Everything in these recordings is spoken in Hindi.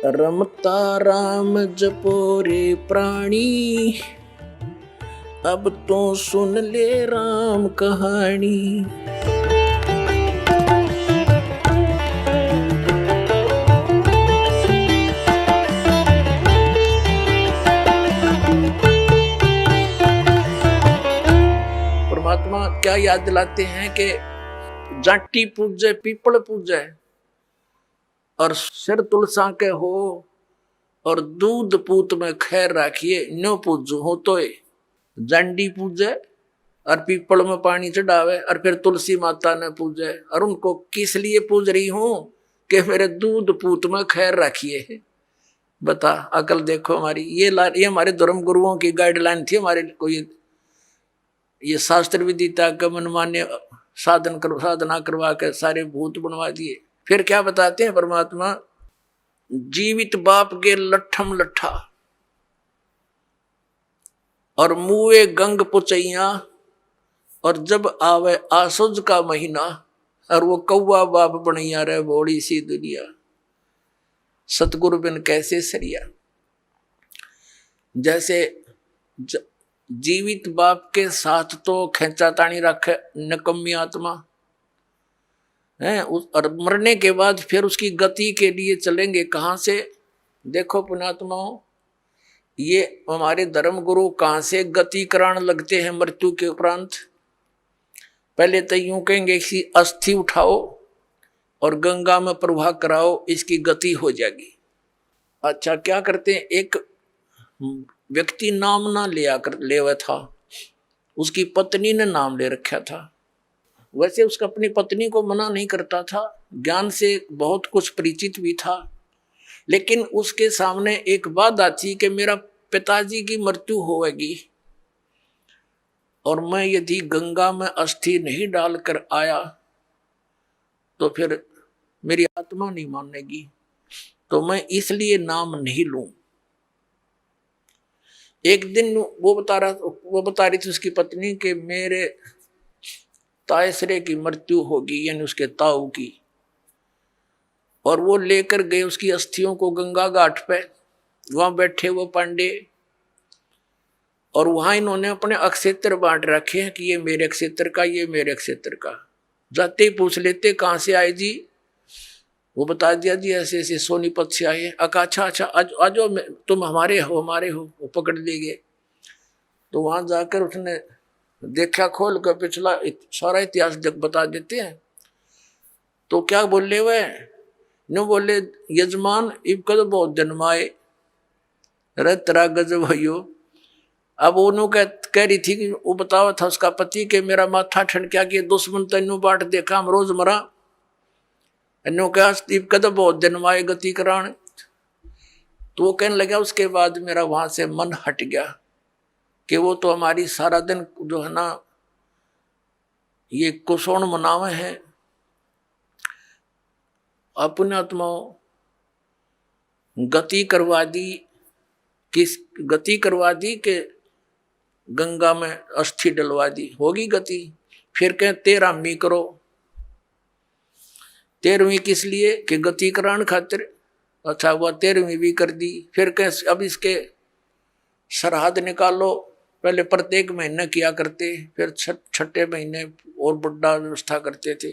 रमता राम जपो रे प्राणी, अब तो सुन ले राम कहानी। परमात्मा क्या याद दिलाते हैं कि जाटी पूजे पीपल पूजे और सिर तुलसा के हो और दूध पूत में खैर राखिए, न्यो पूजू हो तो जांडी पूजे और पीपल में पानी चढ़ावे और फिर तुलसी माता ने पूजे। और उनको किस लिए पूज रही हूं कि मेरे दूध पूत में खैर राखिए। बता अकल देखो हमारी। ये हमारे धर्म गुरुओं की गाइडलाइन थी। हमारे कोई ये शास्त्र विदिता का मनमान्य साधना करवा के सारे भूत बनवा दिए। फिर क्या बताते हैं परमात्मा, जीवित बाप के लट्ठम लट्ठा और मुए गंग पुचैया, और जब आवे आसुज का महीना और वो कौवा बाप बनैया रे बोड़ी सी दुनिया। सतगुरु बिन कैसे सरिया। जैसे जीवित बाप के साथ तो खेचा तानी रखे नकम्मी आत्मा है, और मरने के बाद फिर उसकी गति के लिए चलेंगे कहाँ से। देखो पुण्यात्माओं, ये हमारे धर्म गुरु कहाँ से गति कराने लगते हैं मृत्यु के उपरांत। पहले तो यूं कहेंगे कि अस्थि उठाओ और गंगा में प्रवाह कराओ, इसकी गति हो जाएगी। अच्छा क्या करते हैं, एक व्यक्ति नाम ना ले हुआ था, उसकी पत्नी ने नाम ले रखा था। वैसे उसका अपनी पत्नी को मना नहीं करता था, ज्ञान से बहुत कुछ परिचित भी था, लेकिन उसके सामने एक बात आती कि मेरा पिताजी की मृत्यु होगी और मैं यदि गंगा में अस्थि नहीं डालकर आया तो फिर मेरी आत्मा नहीं मानेगी, तो मैं इसलिए नाम नहीं लूं। एक दिन वो बता रही थी उसकी पत्नी कि मेरे तायसरे की मृत्यु होगी, यानी उसके ताऊ की, और वो लेकर गए उसकी अस्थियों को गंगा घाट पे। वहां बैठे वो पांडे, और वहां इन्होंने अपने अक्षेत्र बांट रखे हैं कि ये मेरे क्षेत्र का, ये मेरे क्षेत्र का। जाते ही पूछ लेते कहाँ से आए जी, वो बता दिया जी ऐसे ऐसे सोनीपत से आए। अच्छा अच्छा आज तुम हमारे हो वो पकड़ ले गए। तो वहां जाकर उसने देखा, खोल कर पिछला सारा इतिहास बता देते हैं। तो क्या बोले वह नो, बोले यजमान इब कद बहुत जन्माए रे तेरा गजब भयो। अब उन्हों कह रही थी कि वो बतावा था उसका पति कि मेरा माथा ठंडक्या कि दुश्मन तेनू बाट देखा हम रोज मरा। इन्हों कहा इब कद बहुत जन्माए गति करान। तो वो कहने लगा उसके बाद मेरा वहां से मन हट गया कि वो तो हमारी सारा दिन जो है ना ये कुशोण मनावे हैं। अपने आत्माओं गति करवा दी, किस गति करवा दी कि गंगा में अस्थि डलवा दी, होगी गति। फिर कहें 13वीं करो। 13वीं किस लिए कि गति कराने खातिर। अच्छा हुआ 13वीं भी कर दी। फिर कहें अब इसके सरहद निकालो। पहले प्रत्येक महीने किया करते, फिर छठे महीने और बड़ा व्यवस्था करते थे,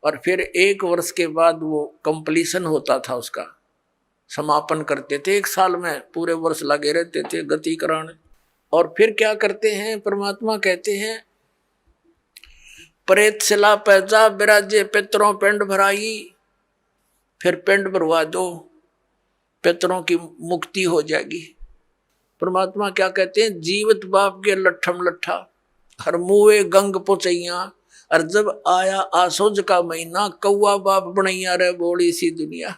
और फिर 1 वर्ष के बाद वो कंप्लीशन होता था, उसका समापन करते थे। 1 साल में पूरे वर्ष लगे रहते थे गति कराने। और फिर क्या करते हैं परमात्मा कहते हैं, प्रेत सिला पैजा बिराजे पितरों पिंड भराई। फिर पिंड भरवा दो, पितरों की मुक्ति हो जाएगी। परमात्मा क्या कहते हैं, जीवित बाप के लट्ठम लट्ठा हर मुए गंग पुचैया, और जब आया आसुज का महीना कौवा बाप बनैया रे बोड़ी सी दुनिया।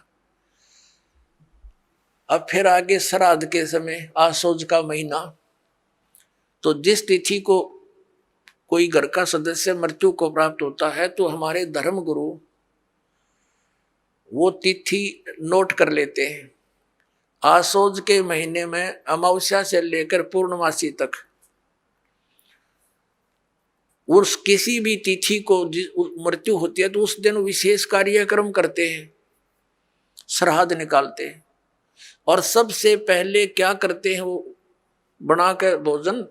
अब फिर आगे श्राद्ध के समय आसुज का महीना। तो जिस तिथि को कोई घर का सदस्य मृत्यु को प्राप्त होता है तो हमारे धर्म गुरु वो तिथि नोट कर लेते हैं। आसोज के महीने में अमावस्या से लेकर पूर्णमासी तक उस किसी भी तिथि को मृत्यु होती है तो उस दिन विशेष कार्यक्रम करते हैं, श्राद्ध निकालते हैं। और सबसे पहले क्या करते हैं, वो बना कर भोजन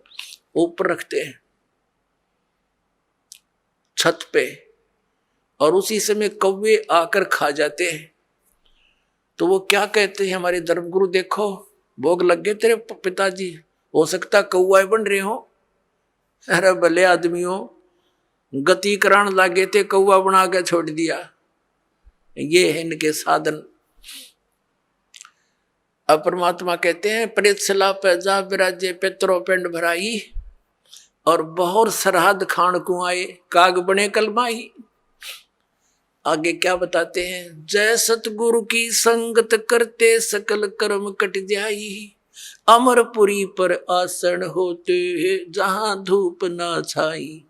ऊपर रखते हैं छत पे, और उसी समय कौवे आकर खा जाते हैं। तो वो क्या कहते हैं हमारे धर्मगुरु, देखो भोग लग गए तेरे पिताजी, हो सकता कौआ बन रहे हो। अरे भले आदमियों, गति करान लागे थे, कौआ बना के छोड़ दिया। ये है इनके साधन। अब परमात्मा कहते हैं प्रेतसला पैजा विराजे पेत्रो पिंड भराई, और बहुत सरहद खान को आए काग बने कलमाई। आगे क्या बताते हैं, जय सतगुरु की संगत करते सकल कर्म कट जाई, अमरपुरी पर आसन होते जहां धूप ना छाई।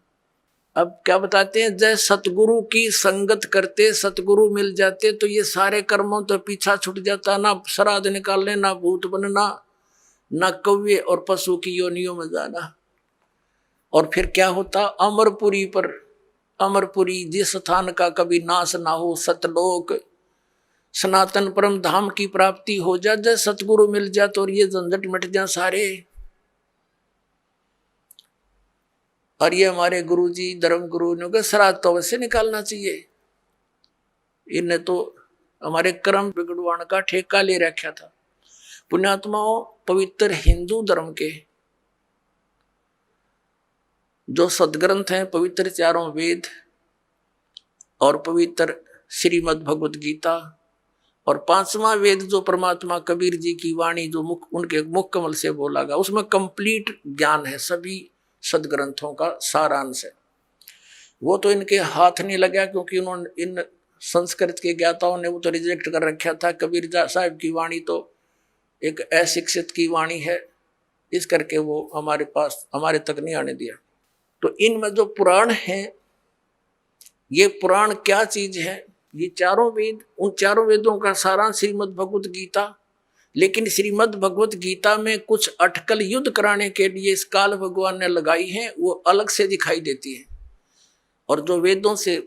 अब क्या बताते हैं, जय सतगुरु की संगत करते, सतगुरु मिल जाते तो ये सारे कर्मों तो पीछा छूट जाता, ना श्राद्ध निकालने, ना भूत बनना, ना कौवे और पशु की योनियों में जाना। और फिर क्या होता, अमरपुरी पर, अमरपुरी जिस स्थान का कभी नाश ना हो, सतलोक सनातन परम धाम की प्राप्ति हो जा, जय सतगुरु मिल जा तो ये झंझट मिट जा सारे। और ये हमारे गुरुजी धर्म गुरु ने कहा श्राद्ध तो वैसे निकालना चाहिए, इन्हें तो हमारे कर्म बिगड़वाने का ठेका ले रखा था। पुण्यात्माओं, पवित्र हिंदू धर्म के जो सदग्रंथ हैं, पवित्र चारों वेद और पवित्र श्रीमद् भगवत गीता, और पांचवा वेद जो परमात्मा कबीर जी की वाणी जो उनके मुख कमल से बोला गया, उसमें कंप्लीट ज्ञान है, सभी सदग्रंथों का सारांश है। वो तो इनके हाथ नहीं लगा, क्योंकि उन्होंने इन संस्कृत के ज्ञाताओं ने वो तो रिजेक्ट कर रखा था। कबीर साहब की वाणी तो एक अशिक्षित की वाणी है, इस करके वो हमारे पास, हमारे तक नहीं आने दिया। तो इनमें जो पुराण हैं, ये पुराण क्या चीज है, ये चारों वेद, उन चारों वेदों का सारांश श्रीमद् भगवत गीता। लेकिन श्रीमद् भगवत गीता में कुछ अटकल युद्ध कराने के लिए इस काल भगवान ने लगाई है, वो अलग से दिखाई देती है। और जो वेदों से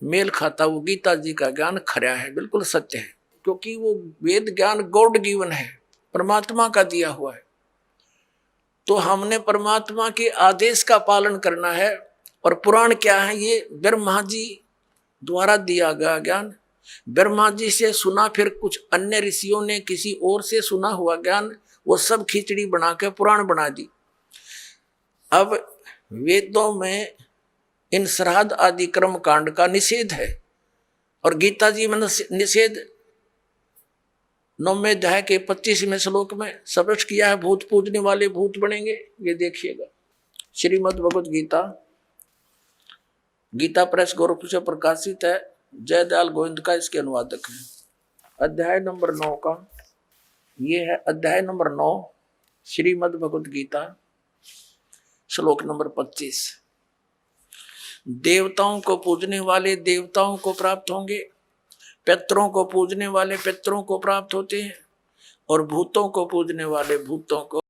मेल खाता वो गीता जी का ज्ञान खरा है, बिल्कुल सत्य है, क्योंकि वो वेद ज्ञान गॉड गिवन है, परमात्मा का दिया हुआ है। तो हमने परमात्मा के आदेश का पालन करना है। और पुराण क्या है, ये ब्रह्मा जी द्वारा दिया गया ज्ञान, ब्रह्मा जी से सुना, फिर कुछ अन्य ऋषियों ने किसी और से सुना हुआ ज्ञान, वो सब खिचड़ी बना के पुराण बना दी। अब वेदों में इन श्राद्ध आदि कर्म कांड का निषेध है, और गीता जी में निषेध 9वें अध्याय के 25वें श्लोक में स्पष्ट किया है, भूत पूजने वाले भूत बनेंगे। ये देखिएगा, श्रीमद् भगवत गीता, गीता प्रेस गोरखपुर से प्रकाशित है, जयदयाल गोविंद का इसके अनुवादक है। अध्याय नंबर 9 का ये है, अध्याय नंबर 9 श्रीमद् भगवत गीता, श्लोक नंबर 25। देवताओं को पूजने वाले देवताओं को प्राप्त होंगे, पितरों को पूजने वाले पितरों को प्राप्त होते हैं, और भूतों को पूजने वाले भूतों को